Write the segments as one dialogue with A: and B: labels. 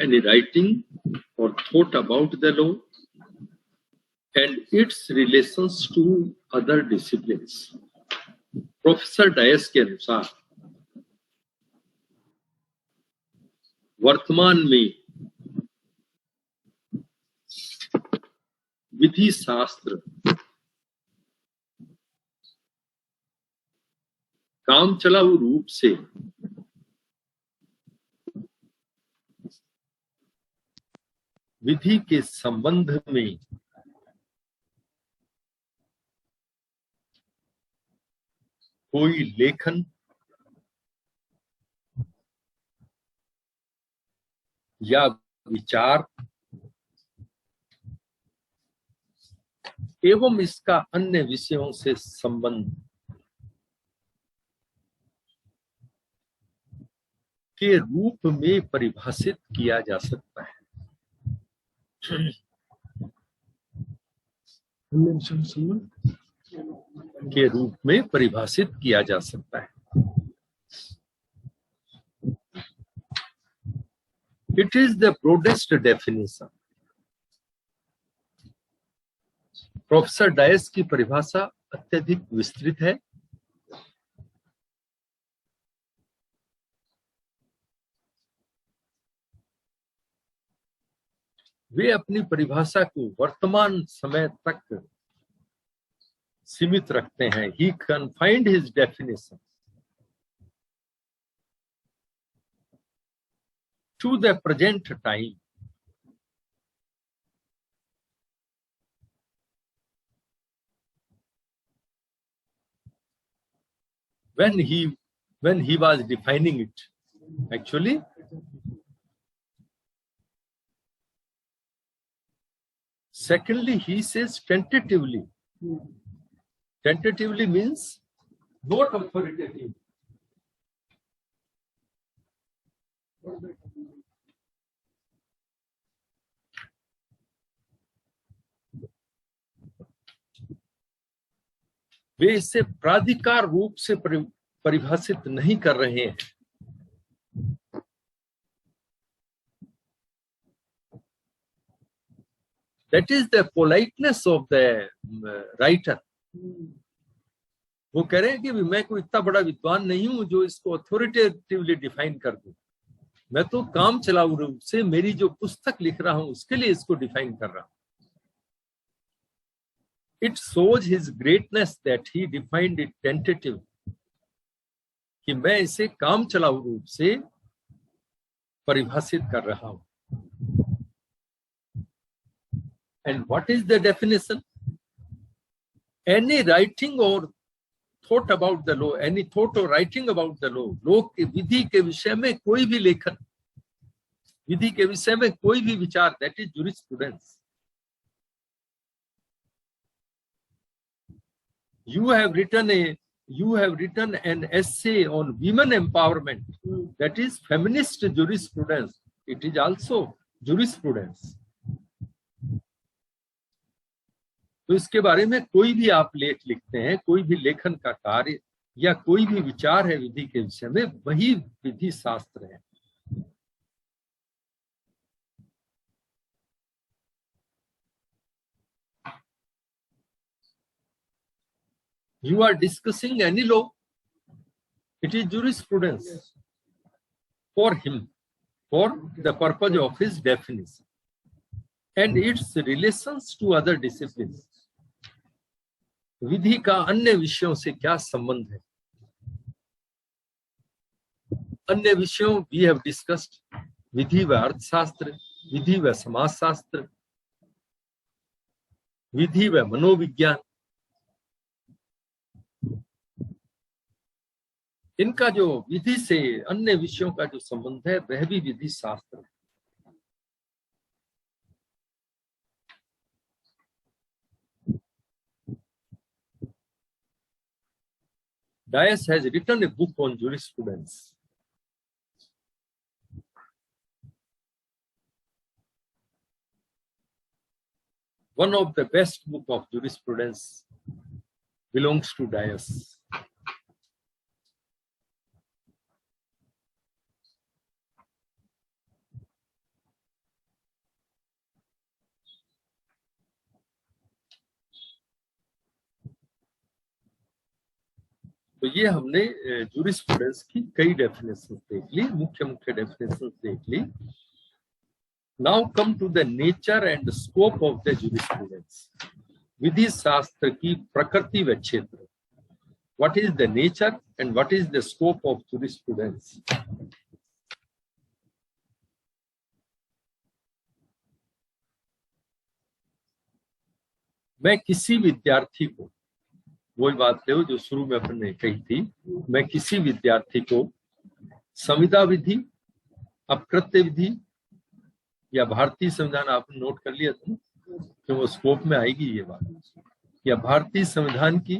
A: any writing or thought about the law and its relations to other disciplines. Professor Dias के अनुसार वर्तमान में विधि शास्त्र कामचलाऊ रूप से विधि के संबंध में कोई लेखन या विचार एवं इसका अन्य विषयों से संबंध के रूप में परिभाषित किया जा सकता है। के रूप में परिभाषित किया जा सकता है। It is the broadest definition. Professor Dias की परिभाषा अत्यधिक विस्तृत है। वे अपनी परिभाषा को वर्तमान समय तक सीमित रखते हैं। He confined his definition to the present time. When he was defining it, actually, secondly, he says tentatively. Tentatively means not authoritative. वे इसे प्राधिकार रूप से परिभाषित नहीं कर रहे हैं। That is the politeness of the writer. वो कह रहे हैं कि मैं कोई इतना बड़ा विद्वान नहीं हूं जो इसको अथॉरिटेटिवली डिफाइन कर दूं। मैं तो काम चलाऊ रूप से मेरी जो पुस्तक लिख रहा हूं उसके लिए इसको डिफाइन कर रहा हूं। It shows his greatness that he defined it tentatively. कि मैं इसे काम चलाऊ रूप से परिभाषित कर रहा हूं। And what is the definition? Any writing or thought about the law, any thought or writing about the law, law के विधि के विषय में कोई भी लेखन, विधि के विषय में कोई भी विचार, that is jurisprudence. You have written an essay on women empowerment, that is feminist jurisprudence. It is also jurisprudence. तो इसके बारे में कोई भी आप लेख लिखते हैं, कोई भी लेखन का कार्य या कोई भी विचार है विधि के विषय में, वही विधि शास्त्र है। You are discussing any law, it is jurisprudence for him, for the purpose of his definition and its relations to other disciplines. विधि का अन्य विषयों से क्या संबंध है? अन्य विषयों we have discussed विधि व अर्थशास्त्र, विधि व समाजशास्त्र, विधि व मनोविज्ञान। इनका जो विधि से अन्य विषयों का जो संबंध है वह भी विधि शास्त्र है। Dias has written a book on jurisprudence. One of the best book of jurisprudence belongs to Dias. तो ये हमने जूरिस्प्रूडेंस की कई डेफिनेशन देख ली, मुख्य मुख्य डेफिनेशन देख ली। Now come to the nature and scope of the jurisprudence. विधि शास्त्र की प्रकृति व क्षेत्र। What is the nature and what is the scope of jurisprudence? मैं किसी विद्यार्थी को, वही बात है जो शुरू में अपन ने कही थी, मैं किसी विद्यार्थी को संविदा विधि, अपकृत्य विधि या भारतीय संविधान, आपने नोट कर लिया था कि वो स्कोप में आएगी ये बात, या भारतीय संविधान की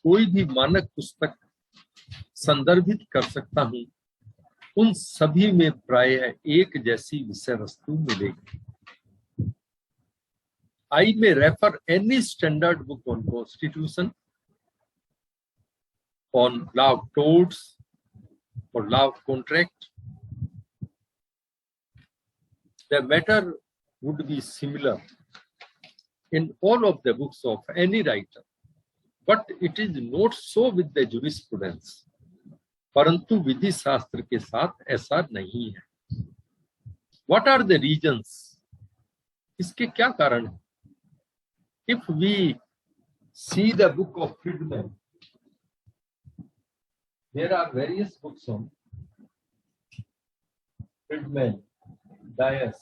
A: कोई भी मानक पुस्तक संदर्भित कर सकता हूं, उन सभी में प्रायः एक जैसी विषय वस्तु मिलेगी। I may refer any standard book on constitution, on law of torts, or law of contract. The matter would be similar in all of the books of any writer, but it is not so with the jurisprudence. परंतु विधि शास्त्र के साथ ऐसा नहीं है। What are the reasons? इसके क्या कारण है? If we see the book of Friedman, there are various books on Friedman, Dias,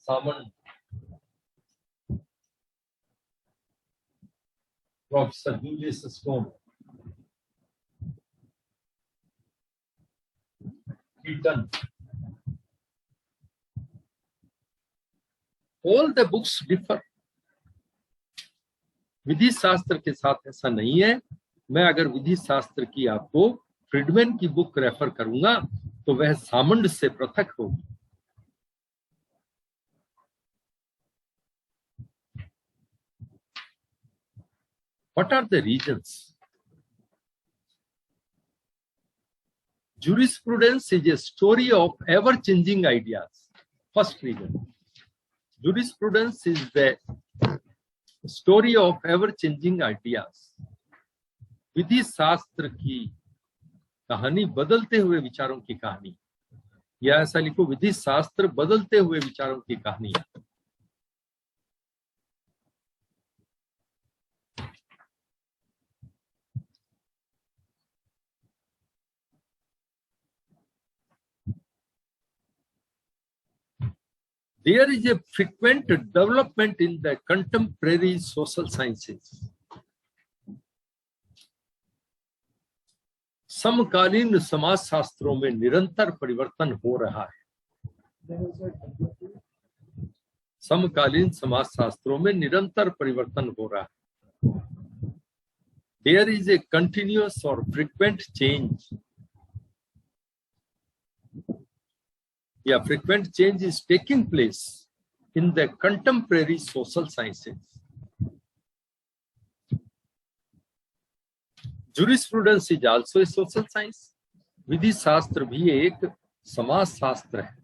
A: Salmon, Professor Julius Stone, Keaton. All the books differ. विधि शास्त्र के साथ ऐसा नहीं है। मैं अगर विधि शास्त्र की आपको फ्रीडमैन की बुक रेफर करूंगा तो वह सामंड से पृथक होगी। What are the reasons? Jurisprudence is a story of ever-changing ideas. First reason. Jurisprudence is the story of ever-changing ideas. विधि शास्त्र की कहानी बदलते हुए विचारों की कहानी, या ऐसा लिखो विधि शास्त्र बदलते हुए विचारों की कहानी। There is a frequent development in the contemporary social sciences. समकालीन समाज शास्त्रों में निरंतर परिवर्तन हो रहा है। समकालीन समाज शास्त्रों में निरंतर परिवर्तन हो रहा है। There is a continuous or frequent change. Yeah, frequent change is taking place in the contemporary social sciences. Jurisprudence is also a social science. विधि शास्त्र भी एक समाज शास्त्र है।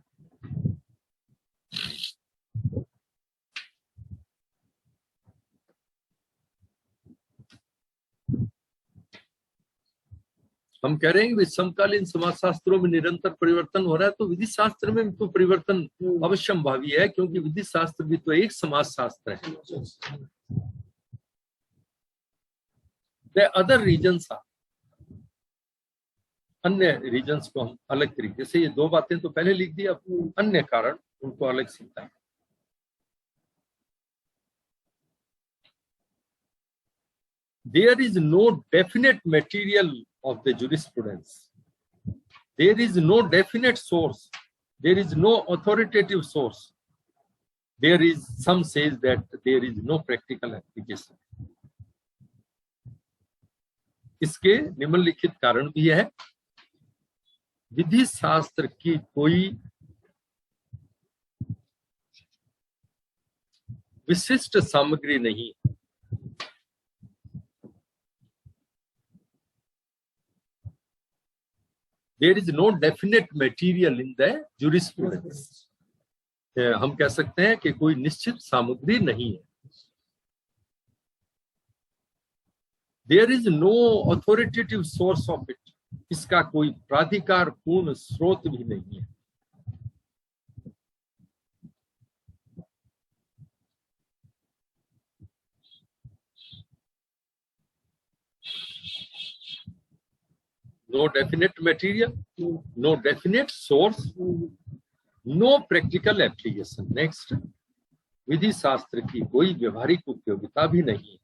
A: हम कह रहे हैं कि समकालीन समाज शास्त्रों में निरंतर परिवर्तन हो रहा है, तो विधि शास्त्र में तो परिवर्तन अवश्यंभावी है, क्योंकि विधि शास्त्र भी तो एक समाज शास्त्र है। The other reasons are, अन्य रीजन्स को हम अलग तरीके से, ये दो बातें तो पहले लिख दी, अब अन्य कारण उनको अलग से बताएं। There is no definite material of the jurisprudence. There is no definite source. There is no authoritative source. There is, some says that there is no practical application. इसके निम्नलिखित कारण भी है। विधि शास्त्र की कोई विशिष्ट सामग्री नहीं। There is no definite material in the jurisprudence. हम कह सकते हैं कि कोई निश्चित सामग्री नहीं है। There is no authoritative source of it, इसका कोई प्राधिकार पूर्ण स्रोत भी नहीं है। No definite material, no definite source, no practical application. Next, विधि शास्त्र की कोई व्यवहारिक उपयोगिता भी नहीं है।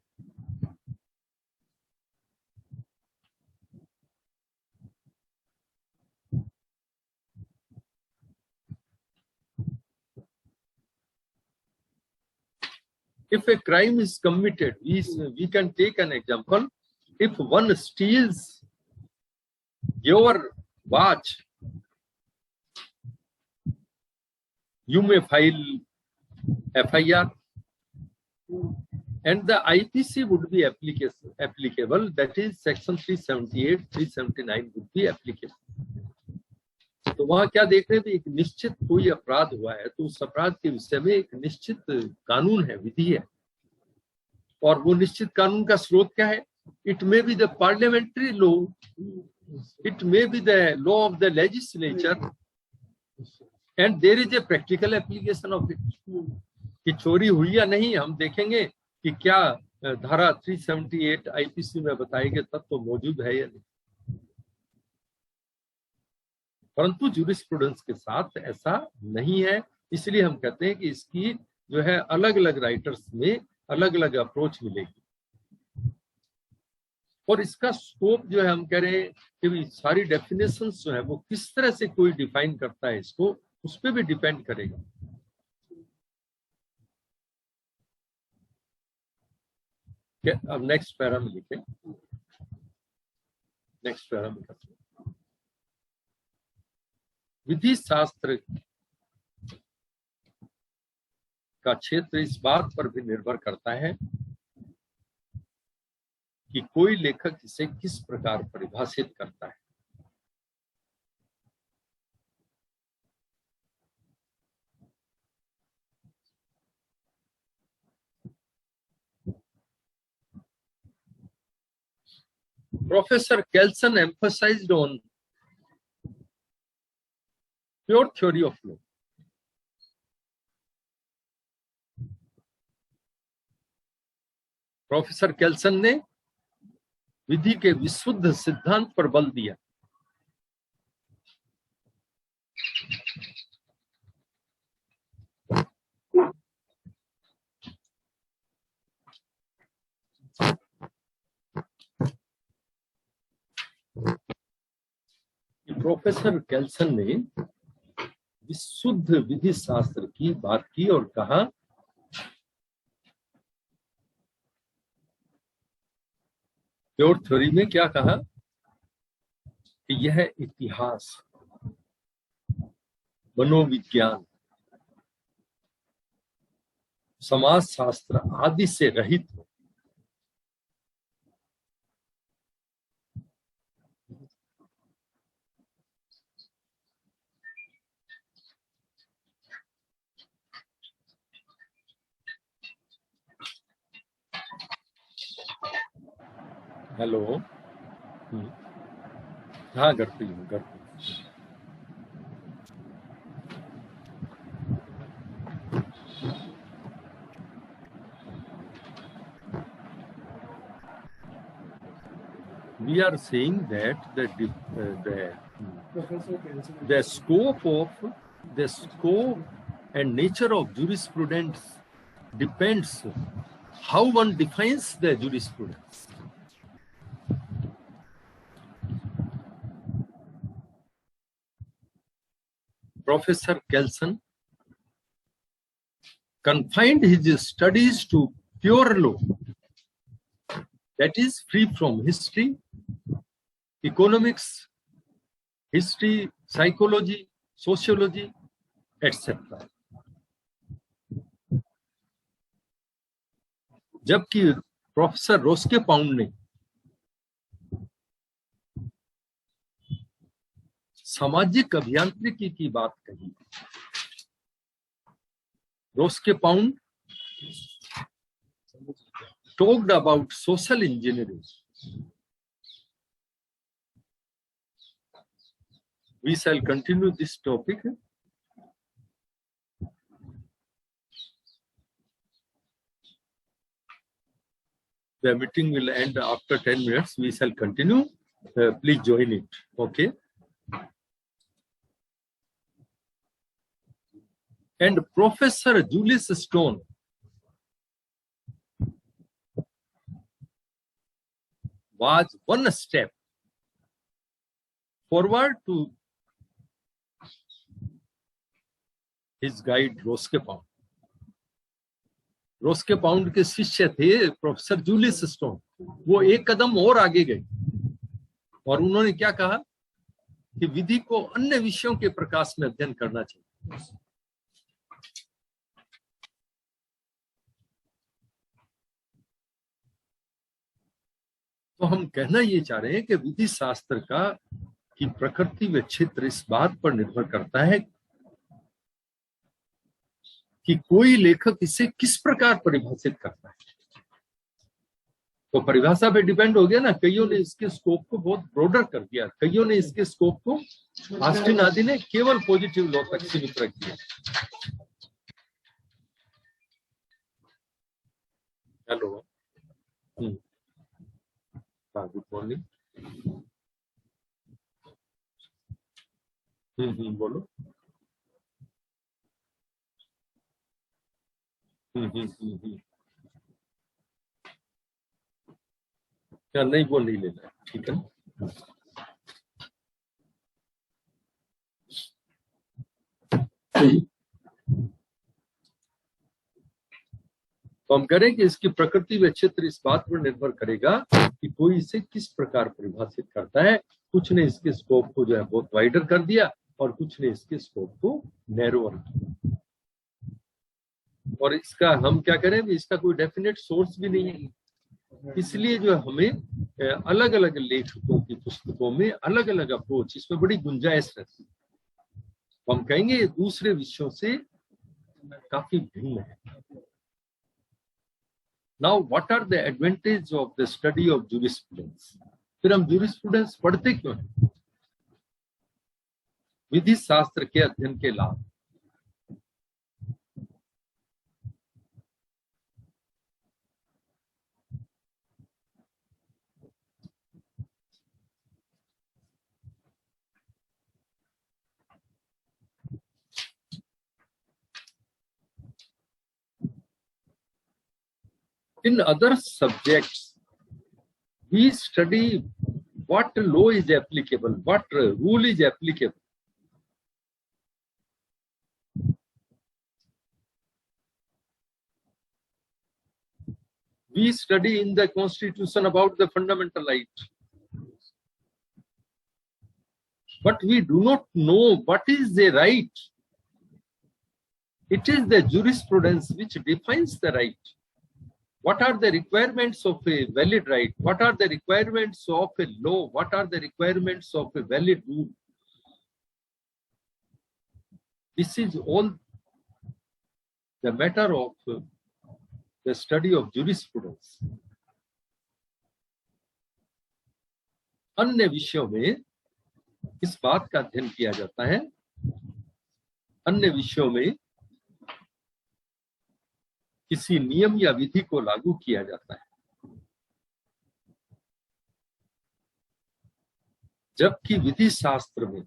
A: If a crime is committed, we can take an example. If one steals your watch, you may file FIR, and the IPC would be applicable. That is, section 378, 379 would be applicable. तो वहां क्या देख रहे थे, एक निश्चित कोई अपराध हुआ है तो उस अपराध के विषय में एक निश्चित कानून है, विधि है, और वो निश्चित कानून का स्रोत क्या है? It may be the parliamentary law, it may be the law of the legislature, and there is a practical application of it. कि चोरी हुई या नहीं, हम देखेंगे कि क्या धारा 378 आईपीसी में बताए गए तत्व तो मौजूद है या नहीं। परंतु जूरिस्प्रूडेंस के साथ ऐसा नहीं है, इसलिए हम कहते हैं कि इसकी जो है अलग अलग राइटर्स में अलग अलग अप्रोच मिलेगी। और इसका स्कोप जो है, हम कह रहे हैं कि सारी डेफिनेशंस जो है वो किस तरह से कोई डिफाइन करता है इसको, उस पर भी डिपेंड करेगा। अब नेक्स्ट पैरा में लिखें, नेक्स्ट पैरा में करते हैं। विधि शास्त्र का क्षेत्र इस बात पर भी निर्भर करता है कि कोई लेखक इसे किस प्रकार परिभाषित करता है। Professor Kelson emphasized on pure theory of law. Professor Kelsen ने विधि के विशुद्ध सिद्धांत पर बल दिया। प्रोफेसर केल्सन ने विशुद्ध विधि शास्त्र की बात की और कहा प्योर थ्योरी में क्या कहा कि यह इतिहास, मनोविज्ञान, समाज शास्त्र आदि से रहित हो। हेलो, हाँ करती हूँ, करती हूँ। We are saying that the scope and nature of jurisprudence depends how one defines the jurisprudence. Professor Kelson confined his studies to pure law, that is free from history, economics, history, psychology, sociology, etc. जबकि professor रोस्के pound ने सामाजिक अभियांत्रिकी की बात कही। रोस्के pound talked about social engineering, We shall continue this topic. The meeting will end after 10 minutes. We shall continue. Please join it. Okay. And Professor Julius Stone was one step forward to his guide Roscoe. Roscoe Pound के शिष्य थे professor Julius stone. वो एक कदम और आगे गए और उन्होंने क्या कहा कि विधि को अन्य विषयों के प्रकाश में अध्ययन करना चाहिए। तो हम कहना ये चाह रहे हैं कि विधि शास्त्र का की प्रकृति व क्षेत्र इस बात पर निर्भर करता है कि कोई लेखक इसे किस प्रकार परिभाषित करता है। तो परिभाषा पे डिपेंड हो गया ना। कईयों ने इसके स्कोप को बहुत ब्रॉडर कर दिया, कईयों ने इसके स्कोप को, ऑस्टिन आदि ने केवल पॉजिटिव लॉ तक सीमित रख दिया। Hello, good morning. बोलो। क्या नहीं, बोल नहीं लेना, ठीक है। तो हम करें कि इसकी प्रकृति व क्षेत्र इस बात पर निर्भर करेगा कि कोई इसे किस प्रकार परिभाषित करता है। कुछ ने इसके स्कोप को जो है बहुत वाइडर कर दिया और कुछ ने इसके स्कोप को नैरोअर किया। और इसका हम क्या करें, इसका कोई डेफिनेट सोर्स भी नहीं है, इसलिए जो हमें अलग अलग लेखकों की पुस्तकों में अलग अलग अप्रोच, इसमें बड़ी गुंजाइश रहती है। तो हम कहेंगे ये दूसरे विषयों से काफी भिन्न है। Now what are the advantage of the study of jurisprudence. फिर हम जूरिस्प्रूडेंस पढ़ते क्यों हैं? विधि शास्त्र के अध्ययन के लाभ। In other subjects, we study what law is applicable, what rule is applicable. We study in the Constitution about the fundamental right. But we do not know what is the right. It is the jurisprudence which defines the right. What are the requirements of a valid right? What are the requirements of a law? What are the requirements of a valid rule? This is all the matter of the study of jurisprudence. अन्य विषयों में इस बात का अध्ययन किया जाता है, अन्य विषयों में किसी नियम या विधि को लागू किया जाता है, जबकि विधि शास्त्र में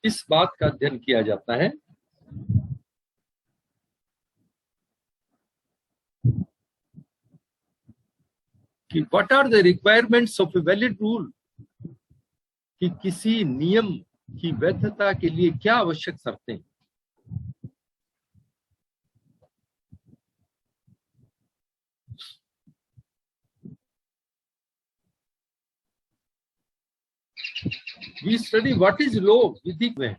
A: इस बात का अध्ययन किया जाता है कि what are the requirements of a valid rule, कि किसी नियम की वैधता के लिए क्या आवश्यक शर्तें हैं। We study what is law, विधि में,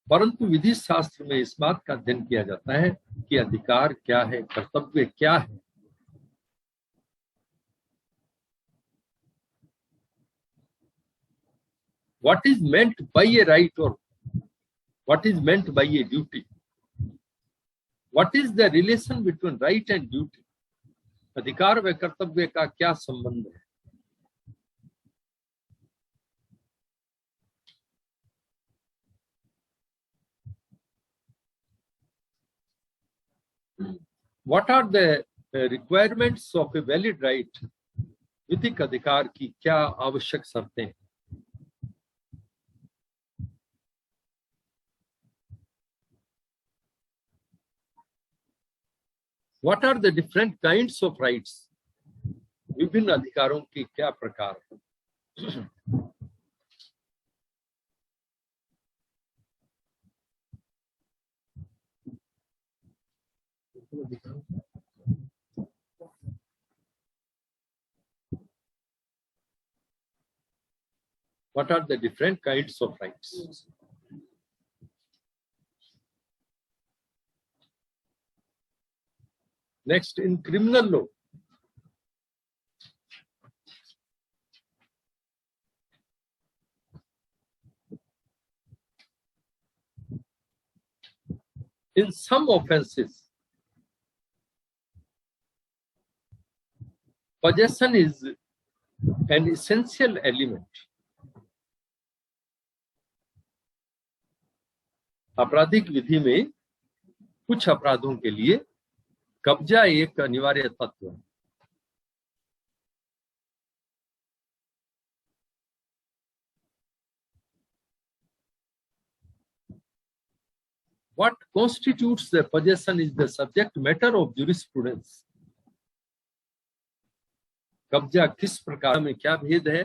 A: परंतु विधि शास्त्र में इस बात का अध्ययन किया जाता है कि अधिकार क्या है, कर्तव्य क्या है। What is meant by a right or what is meant by a duty? What is the relation between right and duty? अधिकार व कर्तव्य का क्या संबंध है? What are the requirements of a valid right? विधिक अधिकार की क्या आवश्यक शर्तें हैं? What are the different kinds of rights? विभिन्न अधिकारों की क्या प्रकार है? What are the different kinds of rights? Next, in criminal law, in some offenses, possession is an essential element. आपराधिक विधि में कुछ अपराधों के लिए कब्जा एक अनिवार्य तत्व है. What constitutes the possession is the subject matter of jurisprudence. कब्जा किस प्रकार में क्या भेद है?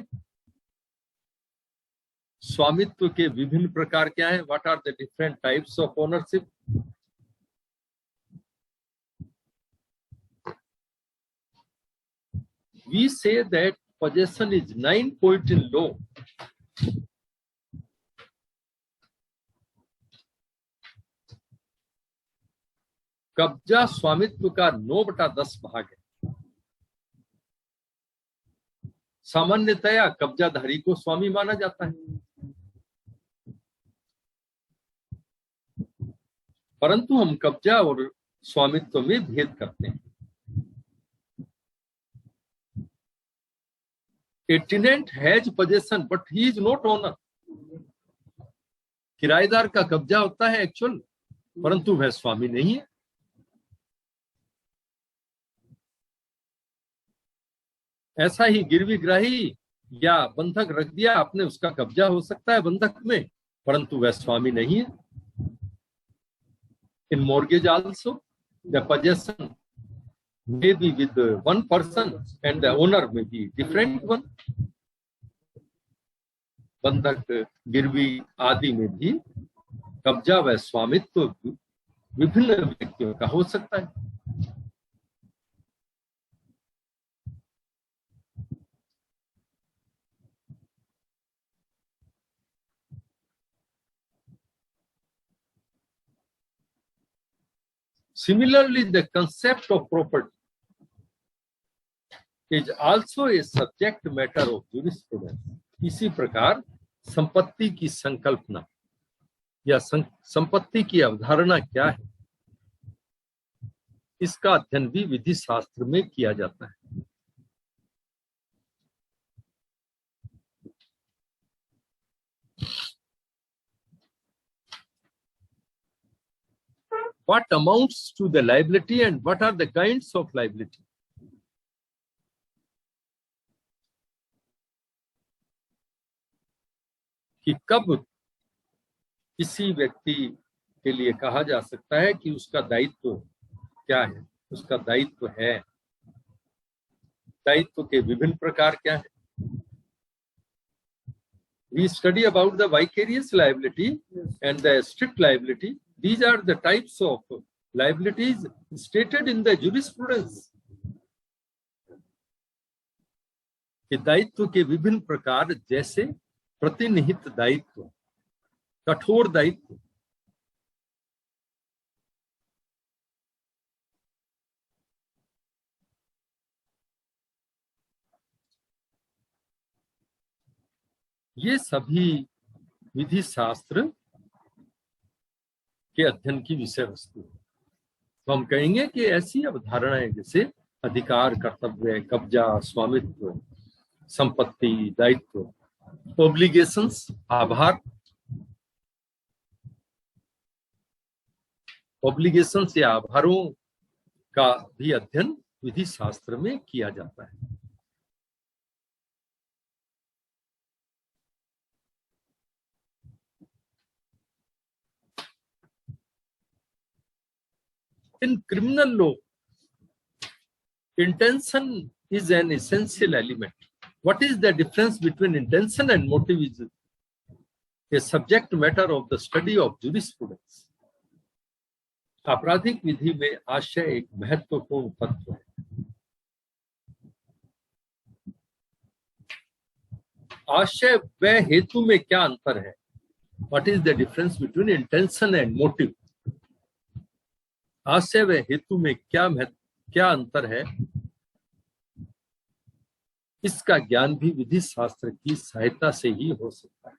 A: स्वामित्व के विभिन्न प्रकार क्या है? What are the different types of ownership? We say that possession is 9 point in law. कब्जा स्वामित्व का 9/10 भाग है. सामान्यतया कब्जाधारी को स्वामी माना जाता है, परंतु हम कब्जा और स्वामित्व में भेद करते हैं. A tenant has possession but he is not owner. किराएदार का कब्जा होता है एक्चुअल, परंतु वह स्वामी नहीं है. ऐसा ही गिरवीग्राही या बंधक रख दिया आपने, उसका कब्जा हो सकता है बंधक में, परंतु वह स्वामी नहीं है. In mortgage also, the possession may be with one person and the owner may be different one. बंधक, गिरवी आदि में भी कब्जा व स्वामित्व विभिन्न व्यक्तियों का हो सकता है. Similarly, the concept of property is also a subject matter of jurisprudence. इसी प्रकार संपत्ति की संकल्पना या संपत्ति की अवधारणा क्या है, इसका अध्ययन भी विधि शास्त्र में किया जाता है. What amounts to the liability and what are the kinds of liability? कि कब किसी व्यक्ति के लिए कहा जा सकता है कि उसका दायित्व क्या है, उसका दायित्व है. दायित्व के विभिन्न प्रकार क्या है? We study about the vicarious liability and the strict liability. These are the types of liabilities stated in the jurisprudence. कि दायित्व के विभिन्न प्रकार जैसे प्रतिनिहित दायित्व, कठोर दायित्व, ये सभी विधि शास्त्र के अध्ययन की विषय वस्तु है. तो हम कहेंगे कि ऐसी अवधारणाएं जैसे अधिकार, कर्तव्य, कब्जा, स्वामित्व, संपत्ति, दायित्व, ऑब्लिगेशंस, आभार, ऑब्लिगेशंस या आभारों का भी अध्ययन विधि शास्त्र में किया जाता है। In criminal law, intention is an essential element. What is the difference between intention and motive is a subject matter of the study of jurisprudence. आपराधिक विधि में आशय एक महत्वपूर्ण तत्व है। आशय व हेतु में क्या अंतर है? What is the difference between intention and motive? आशय व हेतु में क्या अंतर है? इसका ज्ञान भी विधि शास्त्र की सहायता से ही हो सकता है।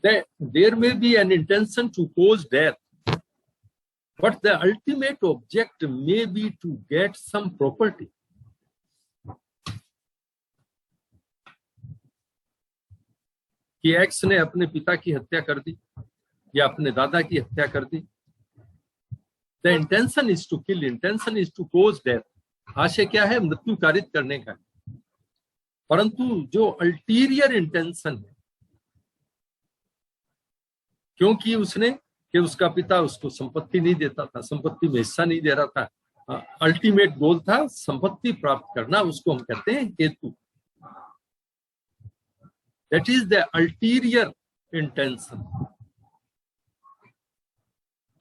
A: There may be an intention to cause death, but the ultimate object may be to get some property. कि एक्स ने अपने पिता की हत्या कर दी या अपने दादा की हत्या कर दी। The intention is to kill, intention is to cause death. आशय क्या है? मृत्यु कारित करने का। परंतु जो अल्टीरियर इंटेंशन है, क्योंकि उसका पिता उसको संपत्ति नहीं देता था, संपत्ति में हिस्सा नहीं दे रहा था, अल्टीमेट गोल था संपत्ति प्राप्त करना, उसको हम कहते हैं हेतु। That is the ulterior intention.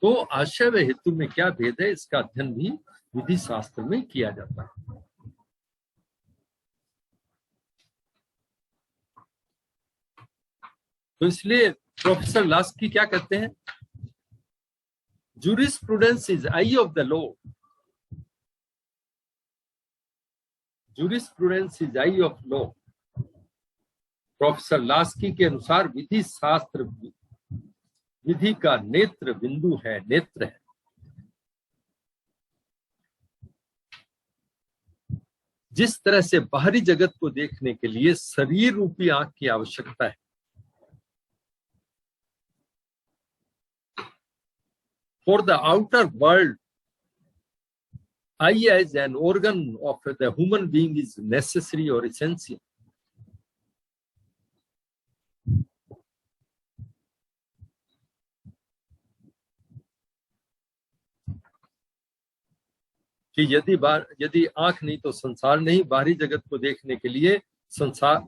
A: तो आशय व हेतु में क्या भेद है, इसका अध्ययन भी विधि शास्त्र में किया जाता है। तो इसलिए प्रोफेसर लास्की क्या कहते हैं? Jurisprudence is eye of the law. Jurisprudence is eye of law. Professor Laski के अनुसार विधि शास्त्र विधि का नेत्र बिंदु है, नेत्र है। जिस तरह से बाहरी जगत को देखने के लिए शरीर रूपी आंख की आवश्यकता है, for the outer world, eye as an organ of the human being is necessary or essential. कि यदि आंख नहीं तो संसार नहीं, बाहरी जगत को देखने के लिए संसार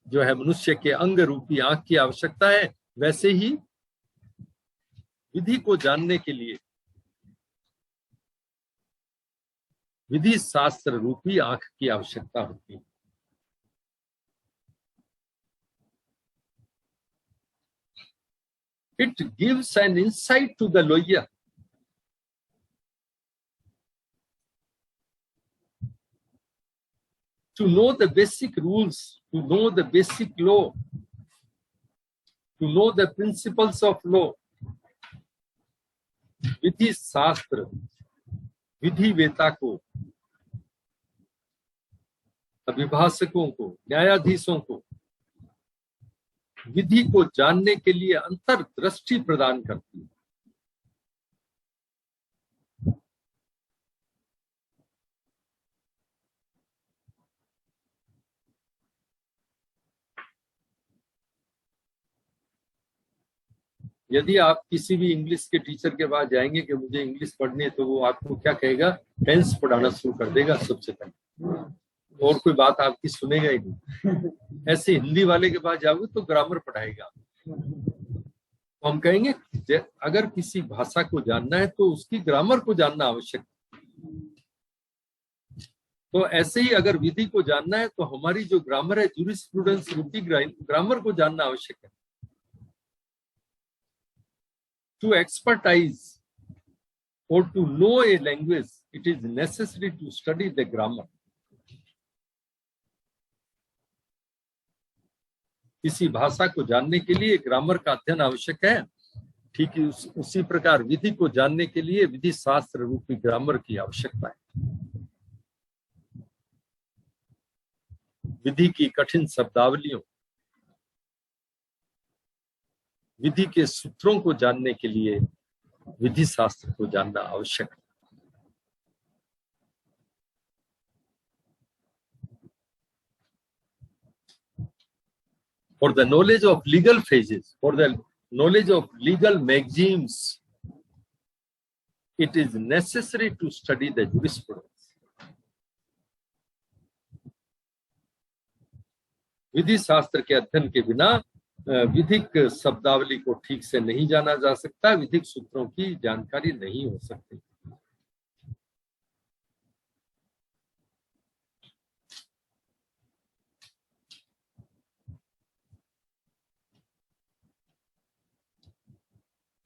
A: जो है मनुष्य के अंग रूपी आंख की आवश्यकता है, वैसे ही विधि को जानने के लिए विधि शास्त्र रूपी आंख की आवश्यकता होती है। It gives an insight to the lawyer. To know the basic rules, to know the basic law, to know the principles of law. विधि शास्त्र विधि वेता को, अभिभाषकों को, न्यायाधीशों को विधि को जानने के लिए अंतर्दृष्टि प्रदान करती है। यदि आप किसी भी इंग्लिश के टीचर के पास जाएंगे कि मुझे इंग्लिश पढ़नी है, तो वो आपको क्या कहेगा? टेंस पढ़ाना शुरू कर देगा सबसे पहले, और कोई बात आपकी सुनेगा ही नहीं। ऐसे हिंदी वाले के पास जाओगे तो ग्रामर पढ़ाएगा। तो हम कहेंगे अगर किसी भाषा को जानना है तो उसकी ग्रामर को जानना आवश्यक है। तो ऐसे ही अगर विधि को जानना है तो हमारी जो ग्रामर है, जूरिस्प्रूडेंस रूपी ग्रामर को जानना आवश्यक है। To expertise or to know a language, it is necessary to study the grammar. किसी भाषा को जानने के लिए ग्रामर का अध्ययन आवश्यक है, ठीक है उसी प्रकार विधि को जानने के लिए विधि शास्त्र रूपी ग्रामर की आवश्यकता है। विधि की कठिन शब्दावलियों, विधि के सूत्रों को जानने के लिए विधि शास्त्र को जानना आवश्यक है। For the knowledge of legal phases, for the knowledge of legal maxims, it is necessary to study the jurisprudence. विधि शास्त्र के अध्ययन के बिना विधिक शब्दावली को ठीक से नहीं जाना जा सकता, विधिक सूत्रों की जानकारी नहीं हो सकती।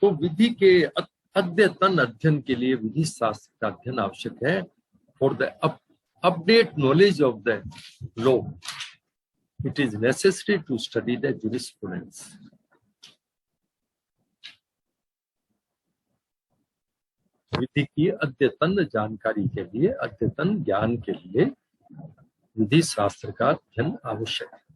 A: तो विधि के अद्यतन अध्ययन के लिए विधि शास्त्र का अध्ययन आवश्यक है। For the update knowledge of the law, it is necessary to study the jurisprudence. विधि की अद्यतन जानकारी के लिए, अद्यतन ज्ञान के लिए विधि शास्त्र का अध्ययन आवश्यक है।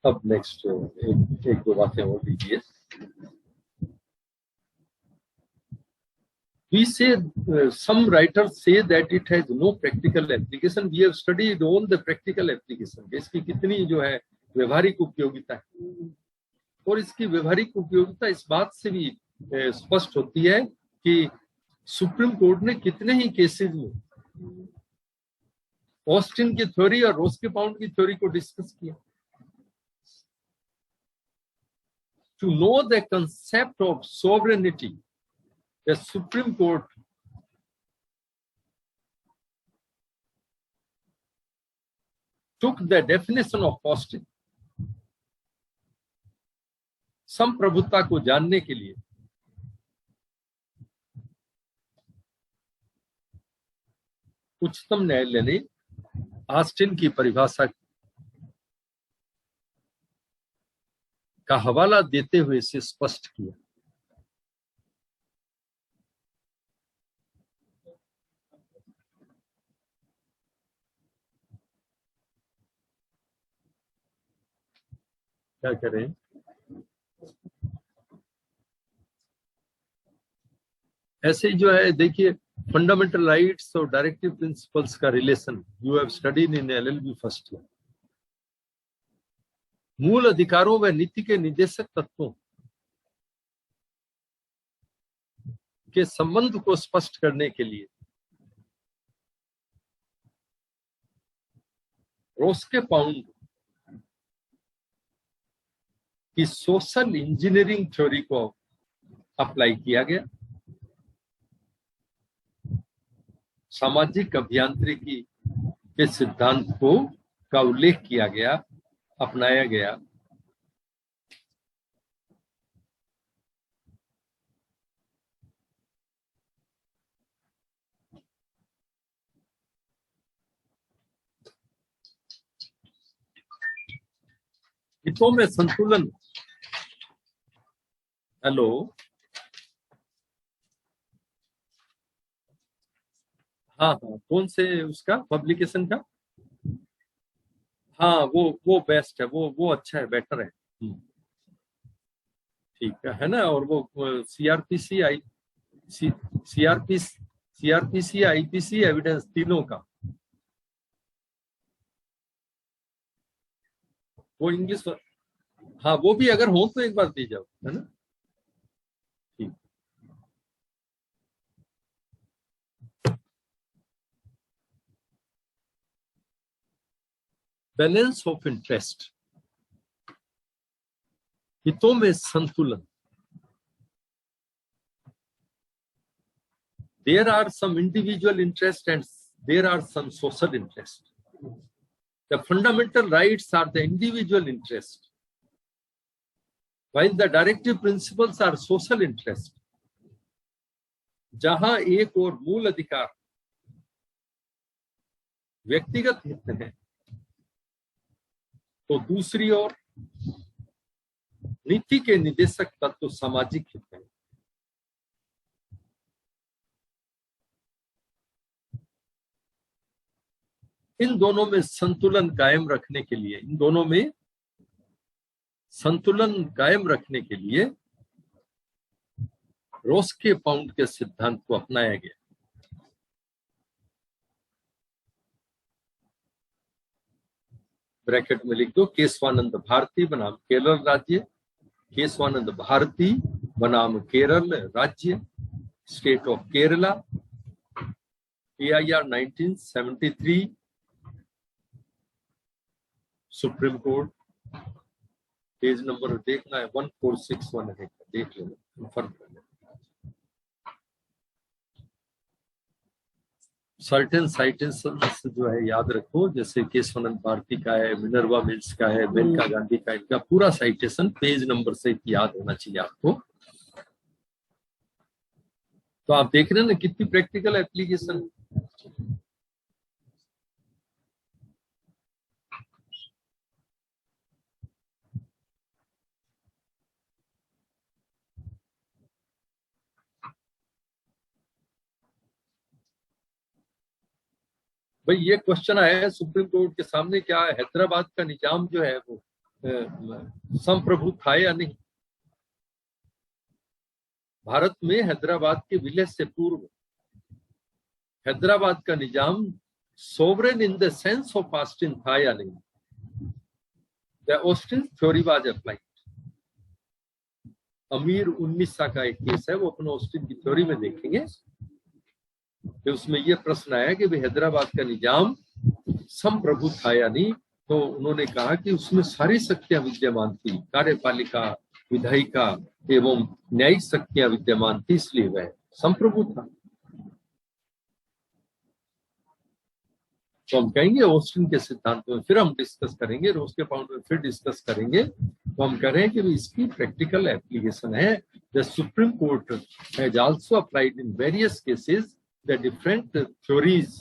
A: अब नेक्स्ट एक दो बातें और लीजिए। We say some writers say that it has no practical application. We have studied all the practical application. इसकी कितनी जो है व्यवहारिक उपयोगिता है, और इसकी व्यवहारिक उपयोगिता इस बात से भी स्पष्ट होती है कि सुप्रीम कोर्ट ने कितने ही केसेस में ऑस्टिन की थ्योरी और रोस्के पाउंड की थ्योरी को डिस्कस किया। To know the concept of sovereignty, the Supreme Court took the definition of Austin. संप्रभुता को जानने के लिए उच्चतम न्यायालय ने ऑस्टिन की परिभाषा का हवाला देते हुए इसे स्पष्ट किया। क्या करें, ऐसे जो है देखिए, फंडामेंटल राइट्स और डायरेक्टिव प्रिंसिपल्स का relation you have studied in LLB first year. मूल अधिकारों व नीति के निर्देशक तत्वों के संबंध को स्पष्ट करने के लिए रोस्के पाउंड की सोशल इंजीनियरिंग थ्योरी को अप्लाई किया गया। सामाजिक अभियांत्रिकी के सिद्धांत को का उल्लेख किया गया, अपनाया गया। हितों में संतुलन। हेलो, हाँ हाँ, कौन से उसका पब्लिकेशन का? हाँ वो बेस्ट है, वो अच्छा है, बेटर है। ठीक है ना। और वो सीआरपीसी आईपीसी एविडेंस तीनों का वो इंग्लिश, हाँ वो भी अगर हो तो एक बार दी जाओ, है ना। ठीक, बैलेंस ऑफ इंटरेस्ट, हितों में संतुलन। there are some individual interest and there are some social interest. The fundamental rights are the individual interest, while the directive principles are social interest. जहां एक और मूल अधिकार व्यक्तिगत हित है, तो दूसरी ओर नीति के निदेशक तत्व सामाजिक हित है। इन दोनों में संतुलन कायम रखने के लिए, रोस्के पाउंड के सिद्धांत को अपनाया गया। ब्रैकेट में लिख दो, केशवानंद भारती बनाम केरल राज्य, केशवानंद भारती बनाम केरल राज्य, state of Kerala, PIR 1973, supreme court. Page number देखना है 1461 है, देख लेना, कंफर्म कर लेना। सर्टेन साइटेशंस जो है याद रखो, जैसे केशवानंद भारती का है, मिनर्वा मिल्स का है, मेनका गांधी का, इनका पूरा साइटेशन पेज नंबर से याद होना चाहिए आपको। तो आप देख रहे हैं ना कितनी प्रैक्टिकल एप्लीकेशन। भाई ये क्वेश्चन आया है सुप्रीम कोर्ट के सामने, क्या हैदराबाद का निजाम जो है वो संप्रभु था या नहीं। भारत में हैदराबाद के विलय से पूर्व हैदराबाद का Nizam sovereign in the sense of Austin था या नहीं। The Austin theory was applied. Amir Unnisa का एक केस है, वो अपने ऑस्टिन की थ्योरी में देखेंगे कि उसमें यह प्रश्न आया कि हैदराबाद का निजाम संप्रभु था या नहीं। तो उन्होंने कहा कि उसमें सारी शक्तियां विद्यमान थी, कार्यपालिका, विधायिका एवं न्यायिक शक्तियां विद्यमान थी, इसलिए वह संप्रभु था। तो हम कहेंगे ऑस्टिन के सिद्धांत में फिर हम डिस्कस करेंगे, रोस्के पाउंड में फिर डिस्कस करेंगे। तो हम कह रहे हैं कि इसकी प्रैक्टिकल एप्लीकेशन है। The supreme court has also applied in various cases the different theories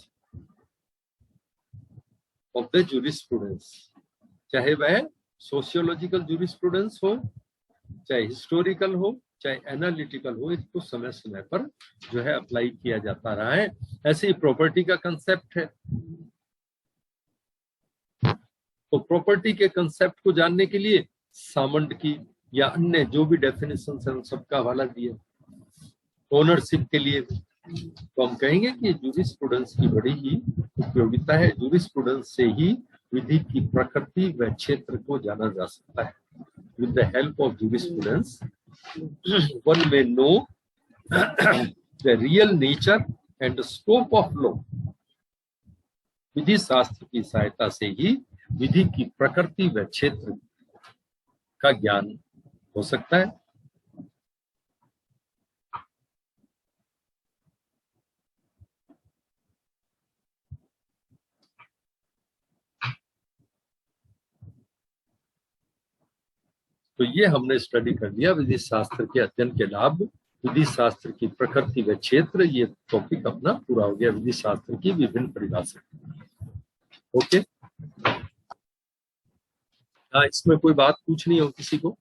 A: of the jurisprudence, चाहे वह सोशियोलॉजिकल jurisprudence हो, चाहे हिस्टोरिकल हो, चाहे एनालिटिकल हो, इसको समय समय पर जो है अप्लाई किया जाता रहा है। ऐसे ही प्रॉपर्टी का कंसेप्ट है, तो प्रॉपर्टी के कंसेप्ट को जानने के लिए सामंड की या अन्य जो भी डेफिनेशन है उन सबका हवाला दिया। ओनरशिप के लिए तो हम कहेंगे कि जूरिस्प्रूडेंस की बड़ी ही उपयोगिता है। जूरिस्प्रूडेंस से ही विधि की प्रकृति व क्षेत्र को जाना जा सकता है। With the help of jurisprudence one may know the real nature and scope of law. विधि शास्त्र की सहायता से ही विधि की प्रकृति व क्षेत्र का ज्ञान हो सकता है। तो ये हमने स्टडी कर लिया विधि शास्त्र के अध्ययन के लाभ, विधि शास्त्र की प्रकृति व क्षेत्र। ये टॉपिक अपना पूरा हो गया, विधि शास्त्र की विभिन्न परिभाषा। ओके, इसमें कोई बात पूछनी हो किसी को?